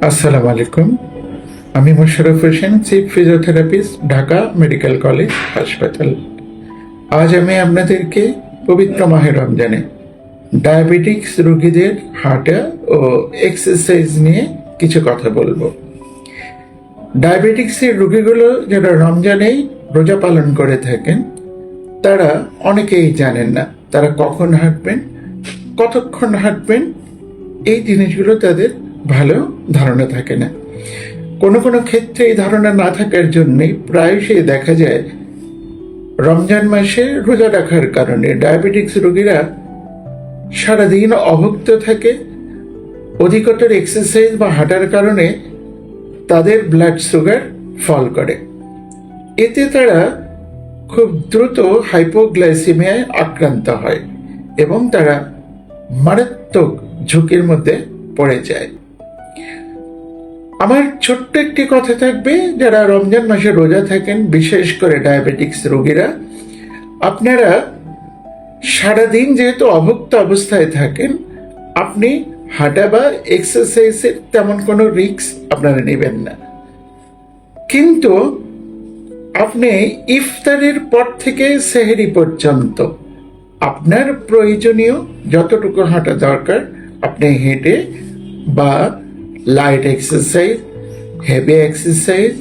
আসসালামু আলাইকুম। আমি Mosharraf Hossain, chief physiotherapist, Dhaka medical college হাসপাতাল। আজ আমি আপনাদেরকে পবিত্র মাহে রমজানে ডায়াবেটিক্স রোগীদের হাঁটা ও এক্সারসাইজ নিয়ে কিছু কথা বলবো। ডায়াবেটিক্সের রোগীগুলো যারা রমজানেই রোজা পালন করে থাকেন, তারা অনেকেই জানেন না তারা কখন হাঁটবেন, কতক্ষণ হাঁটবেন, এই জিনিসগুলো তাদের ভালো ধারণা থাকে না। কোনো কোনো ক্ষেত্রে এই ধারণা না থাকার জন্যই প্রায়শই দেখা যায় রমজান মাসে রোজা রাখার কারণে ডায়াবেটিক্স রোগীরা সারাদিন অভুক্ত থাকে। অধিকতর এক্সারসাইজ বা হাঁটার কারণে তাদের ব্লাড সুগার ফল করে। এতে তারা খুব দ্রুত হাইপোগ্লাইসিমিয়ায় আক্রান্ত হয় এবং তারা মারাত্মক ঝুঁকির মধ্যে পড়ে যায়। আমার ছোট্ট একটি কথা থাকবে, যারা রমজান মাসে রোজা থাকেন, বিশেষ করে ডায়াবেটিক্স রোগীরা, আপনারা সারাদিন যেহেতু অভুক্ত অবস্থায় থাকেন, আপনি হাঁটা বা এক্সারসাইজের তেমন কোনো রিস্ক আপনারা নেবেন না। কিন্তু আপনি ইফতারের পর থেকে সেহরি পর্যন্ত আপনার প্রয়োজনীয় যতটুকু হাঁটা দরকার আপনি হেঁটে বা light exercise, heavy exercise,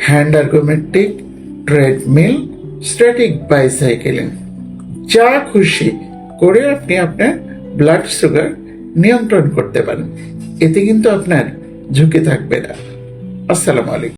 hand ergometric, treadmill, static bicycling, যা খুশি করে আপনি আপনার ব্লাড সুগার নিয়ন্ত্রণ করতে পারেন। এতে কিন্তু আপনার ঝুঁকি থাকবে না। আসসালামু আলাইকুম।